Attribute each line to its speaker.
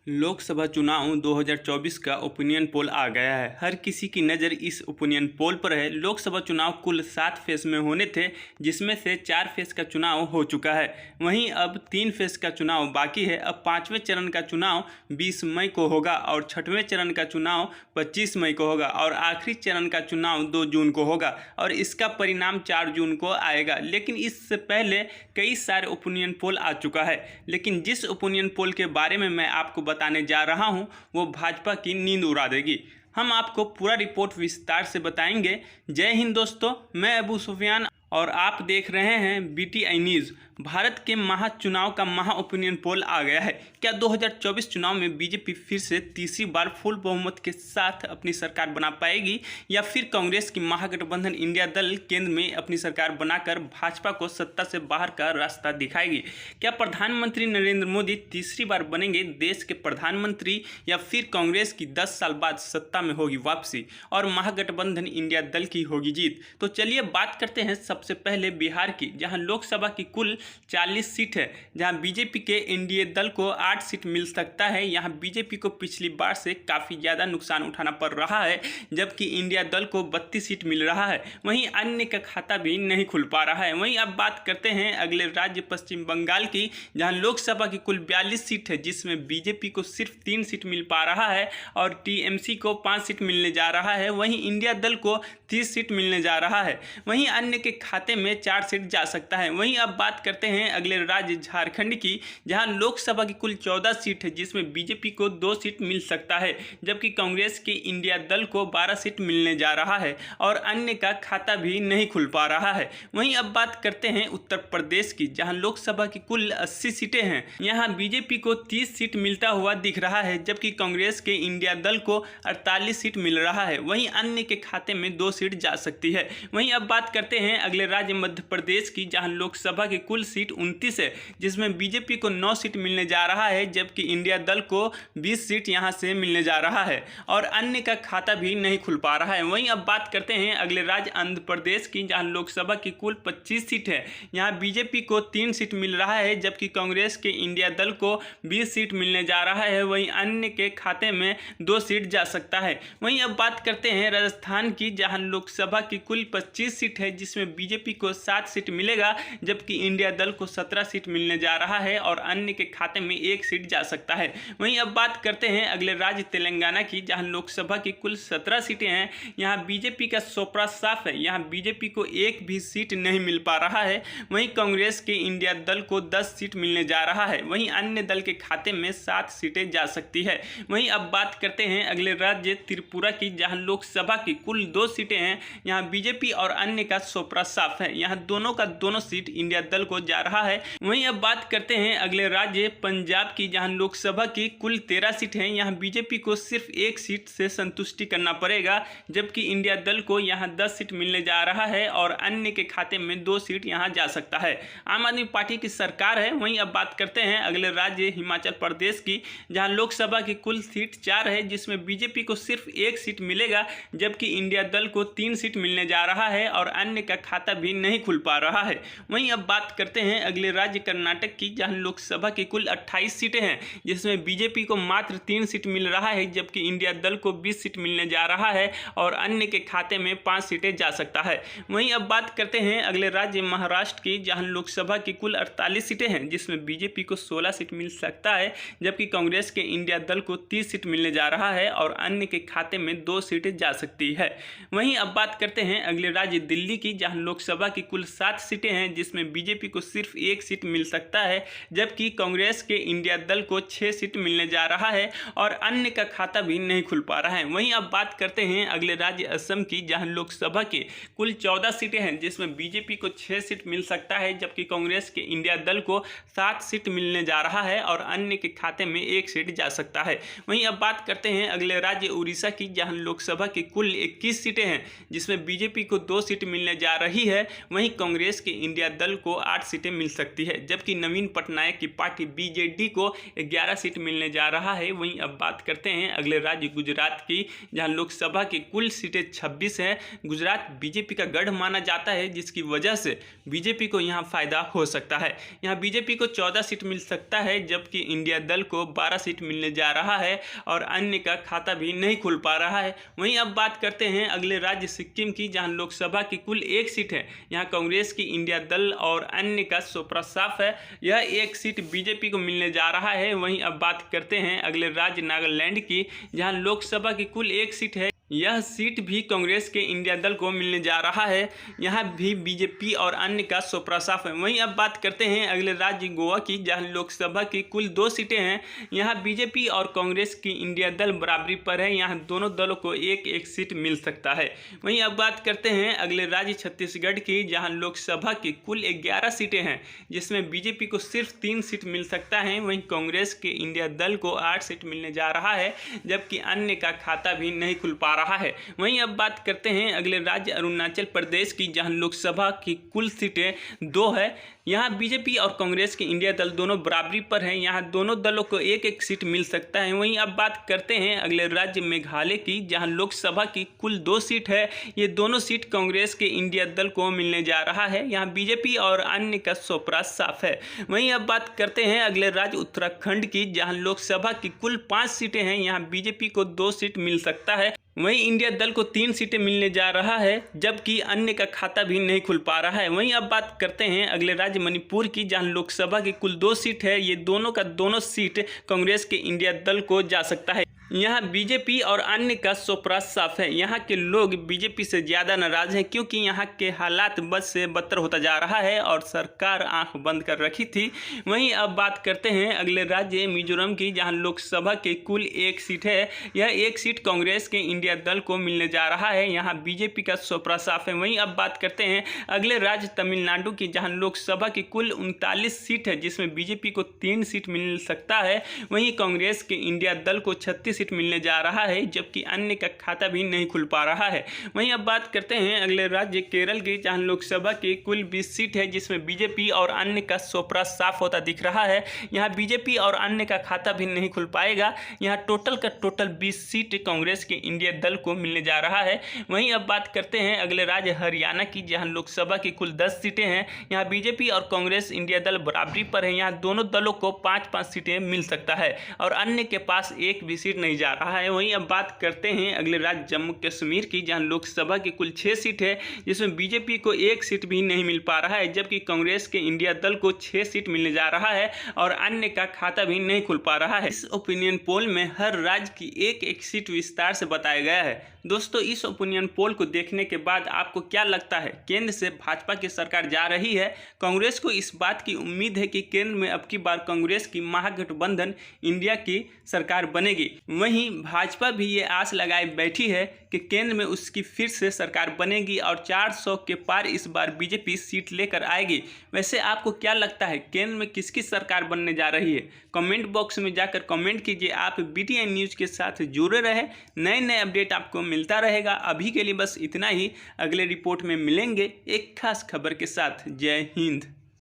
Speaker 1: लोकसभा चुनाव 2024 का opinion poll आ गया है। हर किसी की नज़र इस ओपिनियन पोल पर है। लोकसभा चुनाव कुल 7 फेज में होने थे, जिसमें से 4 फेज का चुनाव हो चुका है। वहीं अब 3 फेज का चुनाव बाकी है। अब 5वें चरण का चुनाव 20 मई को होगा और 6वें चरण का चुनाव 25 मई को होगा और आखिरी चरण का चुनाव 2 जून को होगा और इसका परिणाम 4 जून को आएगा। लेकिन इससे पहले कई सारे ओपिनियन पोल आ चुका है, लेकिन जिस ओपिनियन पोल के बारे में मैं आपको बताने जा रहा हूं वो भाजपा की नींद उड़ा देगी। हम आपको पूरा रिपोर्ट विस्तार से बताएंगे। जय हिंद दोस्तों, मैं अबू सुफियान और आप देख रहे हैं BTI न्यूज़। भारत के महाचुनाव का महा ओपिनियन पोल आ गया है। क्या 2024 चुनाव में बीजेपी फिर से तीसरी बार फुल बहुमत के साथ अपनी सरकार बना पाएगी या फिर कांग्रेस की महागठबंधन इंडिया दल केंद्र में अपनी सरकार बनाकर भाजपा को सत्ता से बाहर का रास्ता दिखाएगी? क्या प्रधानमंत्री नरेंद्र मोदी तीसरी बार बनेंगे देश के प्रधानमंत्री या फिर कांग्रेस की 10 साल बाद सत्ता में होगी वापसी और महागठबंधन इंडिया दल की होगी जीत? तो चलिए बात करते हैं सबसे पहले बिहार की, जहां लोकसभा की कुल 40 सीट है, जहां बीजेपी के एनडीए दल को 8 सीट मिल सकता है। यहां बीजेपी को पिछली बार से काफ़ी ज़्यादा नुकसान उठाना पड़ रहा है, जबकि इंडिया दल को 32 सीट मिल रहा है। वहीं अन्य का खाता भी नहीं खुल पा रहा है। वहीं अब बात करते हैं अगले राज्य पश्चिम बंगाल की, जहां लोकसभा की कुल 42 सीट है, जिसमें बीजेपी को सिर्फ 3 सीट मिल पा रहा है और टीएमसी को 5 सीट मिलने जा रहा है। वहीं इंडिया दल को 30 सीट मिलने जा रहा है। वहीं अन्य के खाते में 4 सीट जा सकता है। वहीं अब बात करते हैं अगले राज्य झारखंड की, जहां लोकसभा की कुल 14 सीट है, जिसमें बीजेपी को 2 सीट मिल सकता है, जबकि कांग्रेस के इंडिया दल को 12 सीट मिलने जा रहा है और अन्य का खाता भी नहीं खुल पा रहा है। वहीं अब बात करते हैं उत्तर प्रदेश की, जहां लोकसभा की कुल 80 सीटें हैं। यहां बीजेपी को 30 सीट मिलता हुआ दिख रहा है, जबकि कांग्रेस के इंडिया दल को 48 सीट मिल रहा है। वहीं अन्य के खाते में 2 सीट जा सकती है। वहीं अब बात करते हैं अगले राज्य मध्य प्रदेश की, जहां लोकसभा की कुल सीट 29 है, जिसमें बीजेपी को 9 सीट मिलने जा रहा है, जबकि इंडिया दल को 20 सीट यहां से मिलने जा रहा है और अन्य का खाता भी नहीं खुल पा रहा है। वहीं अब बात करते हैं अगले राज्य आंध्र प्रदेश की, जहां लोकसभा की कुल 25 सीट है। यहां बीजेपी को 3 सीट मिल रहा है, जबकि कांग्रेस के इंडिया दल को 20 सीट मिलने जा रहा है। वहीं अन्य के खाते में 2 सीट जा सकता है। वहीं अब बात करते हैं राजस्थान की, जहां लोकसभा की कुल 25 सीट है, जिसमें बीजेपी को 7 सीट मिलेगा, जबकि इंडिया दल को 17 सीट मिलने जा रहा है और अन्य के खाते में 1 सीट जा सकता है। वहीं अब बात करते हैं अगले राज्य तेलंगाना की, जहां लोकसभा की कुल 17 सीटें हैं। यहां बीजेपी का सोपरा साफ है, यहां बीजेपी को 1 भी सीट नहीं मिल पा रहा है। वहीं कांग्रेस के इंडिया दल को 10 सीट मिलने जा रहा है। वहीं अन्य दल के खाते में 7 सीटें जा सकती है। वहीं अब बात करते हैं अगले राज्य त्रिपुरा की, जहां लोकसभा की कुल 2 सीटें हैं। यहां बीजेपी और अन्य का सोपरा साफ है, यहां दोनों का दोनों सीट इंडिया दल को जा रहा है। वहीं अब बात करते हैं अगले राज्य पंजाब की, जहां लोकसभा की कुल 13 सीट हैं। यहां बीजेपी को सिर्फ 1 सीट से संतुष्टि करना पड़ेगा, जबकि इंडिया दल को यहां 10 सीट मिलने जा रहा है और अन्य के खाते में 2 सीट यहां जा सकता है। आम आदमी पार्टी की सरकार है। वहीं अब बात करते हैं अगले राज्य हिमाचल प्रदेश की, जहां लोकसभा की कुल सीट 4 है, जिसमें बीजेपी को सिर्फ 1 सीट मिलेगा, जबकि इंडिया दल को 3 सीट मिलने जा रहा है और अन्य का खाता भी नहीं खुल पा रहा है। वहीं अब बात करते हैं अगले राज्य कर्नाटक की, जहां लोकसभा की कुल 28 सीटें हैं, जिसमें बीजेपी को मात्र 3 सीट मिल रहा है, जबकि इंडिया दल को 20 सीट मिलने जा रहा है और अन्य के खाते में 5 सीटें जा सकता है। वहीं अब बात करते हैं अगले राज्य महाराष्ट्र की, जहां लोकसभा की कुल 48 सीटें हैं, जिसमें बीजेपी को 16 सीट मिल सकता है, जबकि कांग्रेस के इंडिया दल को 30 सीट मिलने जा रहा है और अन्य के खाते में 2 सीटें जा सकती है। वहीं अब बात करते हैं अगले राज्य दिल्ली की, जहां लोकसभा की कुल 7 सीटें हैं, जिसमें बीजेपी को सिर्फ 1 सीट मिल सकता है, जबकि कांग्रेस के इंडिया दल को 6 सीट मिलने जा रहा है और अन्य का खाता भी नहीं खुल पा रहा है। वहीं अब बात करते हैं अगले राज्य असम की, जहां लोकसभा के कुल 14 सीटें हैं, जिसमें बीजेपी को 6 सीट मिल सकता है, जबकि कांग्रेस के इंडिया दल को 7 सीट मिलने जा रहा है और अन्य के खाते में 1 सीट जा सकता है। वहीं अब बात करते हैं अगले राज्य उड़ीसा की, जहां लोकसभा की कुल 21 सीटें हैं, जिसमें बीजेपी को 2 सीट मिलने जा रही है, वहीं कांग्रेस के इंडिया दल को 8 सीटें मिल सकती है, जबकि नवीन पटनायक की पार्टी बीजेडी को 11 सीट मिलने जा रहा है। वहीं अब बात करते हैं अगले राज्य गुजरात की, जहां लोकसभा की कुल सीटें 26 हैं। गुजरात बीजेपी का गढ़ माना जाता है, जिसकी वजह से बीजेपी को यहां फायदा हो सकता है। यहां बीजेपी को 14 सीट मिल सकता है, जबकि इंडिया दल को 12 सीट मिलने जा रहा है और अन्य का खाता भी नहीं खुल पा रहा है। वहीं अब बात करते हैं अगले राज्य सिक्किम की, जहां लोकसभा की कुल 1 सीट है। यहां कांग्रेस की इंडिया दल और अन्य का सोपरा साफ है, यह 1 सीट बीजेपी को मिलने जा रहा है। वहीं अब बात करते हैं अगले राज्य नागालैंड की, जहां लोकसभा की कुल 1 सीट है। यह सीट भी कांग्रेस के इंडिया दल को मिलने जा रहा है, यहां भी बीजेपी और अन्य का सोपरा साफ है। वहीं अब बात करते हैं अगले राज्य गोवा की, जहां लोकसभा की कुल 2 सीटें हैं। यहां बीजेपी और कांग्रेस की इंडिया दल बराबरी पर है, यहां दोनों दलों को 1-1 सीट मिल सकता है। वहीं अब बात करते हैं अगले राज्य छत्तीसगढ़ की, जहां लोकसभा की कुल 11 सीटें हैं, जिसमें बीजेपी को सिर्फ 3 सीट मिल सकता है। वहीं कांग्रेस के इंडिया दल को 8 सीट मिलने जा रहा है, जबकि अन्य का खाता भी नहीं खुल पा रहा है। वहीं अब बात करते हैं अगले राज्य अरुणाचल प्रदेश की, जहां लोकसभा की कुल सीटें 2 है। यहां बीजेपी और कांग्रेस के इंडिया दल दोनों बराबरी पर हैं, यहां दोनों दलों को 1-1 सीट मिल सकता है। वहीं अब बात करते हैं अगले राज्य मेघालय की, जहां लोकसभा की कुल 2 सीट है। ये दोनों सीट कांग्रेस के इंडिया दल को मिलने जा रहा है, यहां बीजेपी और अन्य का सोपरा साफ है। वहीं अब बात करते हैं अगले राज्य उत्तराखंड की, जहां लोकसभा की कुल 5 सीटें हैं। यहां बीजेपी को 2 सीट मिल सकता है, वहीं इंडिया दल को 3 सीटें मिलने जा रहा है, जबकि अन्य का खाता भी नहीं खुल पा रहा है। वहीं अब बात करते हैं अगले राज्य मणिपुर की, जहां लोकसभा की कुल 2 सीट है। ये दोनों का दोनों सीट कांग्रेस के इंडिया दल को जा सकता है। यहाँ बीजेपी और अन्य का सोपरा साफ है। यहाँ के लोग बीजेपी से ज़्यादा नाराज हैं, क्योंकि यहाँ के हालात बद से बदतर होता जा रहा है और सरकार आंख बंद कर रखी थी। वहीं अब बात करते हैं अगले राज्य मिजोरम की, जहाँ लोकसभा की कुल 1 सीट है। यह 1 सीट कांग्रेस के इंडिया दल को मिलने जा रहा है, यहाँ बीजेपी का सोपरा साफ है। वहीं अब बात करते हैं अगले राज्य तमिलनाडु की, जहाँ लोकसभा की कुल 39 सीट है, जिसमें बीजेपी को 3 सीट मिल सकता है। वहीं कांग्रेस के इंडिया दल को 36 सीट मिलने जा रहा है, जबकि अन्य का खाता भी नहीं खुल पा रहा है। वहीं अब बात करते हैं अगले राज्य केरल की, जहां लोकसभा की कुल 20 सीट है, जिसमें बीजेपी और अन्य का सोपरा साफ होता दिख रहा है। यहां बीजेपी और अन्य का खाता भी नहीं खुल पाएगा। यहां टोटल का टोटल 20 सीट कांग्रेस के इंडिया दल को मिलने जा रहा है। वहीं अब बात करते हैं अगले राज्य हरियाणा की, जहां लोकसभा की कुल 10 सीटें हैं। यहां बीजेपी और कांग्रेस इंडिया दल बराबरी पर है, यहां दोनों दलों को 5-5 सीटें मिल सकता है और अन्य के पास एक भी सीट नहीं जा रहा है। वहीं अब बात करते हैं अगले राज्य जम्मू कश्मीर की, जहां लोकसभा की कुल 6 सीट है, जिसमें बीजेपी को 1 सीट भी नहीं मिल पा रहा है, जबकि कांग्रेस के इंडिया दल को 6 सीट मिलने जा रहा है और अन्य का खाता भी नहीं खुल पा रहा है। इस ओपिनियन पोल में हर राज्य की एक सीट विस्तार से बताया गया है। दोस्तों, इस ओपिनियन पोल को देखने के बाद आपको क्या लगता है? केंद्र से भाजपा की सरकार जा रही है। कांग्रेस को इस बात की उम्मीद है कि केंद्र में अब की बार कांग्रेस की महागठबंधन इंडिया की सरकार बनेगी। वहीं भाजपा भी ये आस लगाए बैठी है कि केंद्र में उसकी फिर से सरकार बनेगी और 400 के पार इस बार बीजेपी सीट लेकर आएगी। वैसे आपको क्या लगता है, केंद्र में किसकी सरकार बनने जा रही है? कमेंट बॉक्स में जाकर कमेंट कीजिए। आप BTN न्यूज़ के साथ जुड़े रहे, नए अपडेट आपको मिलता रहेगा। अभी के लिए बस इतना ही, अगले रिपोर्ट में मिलेंगे एक खास खबर के साथ। जय हिंद।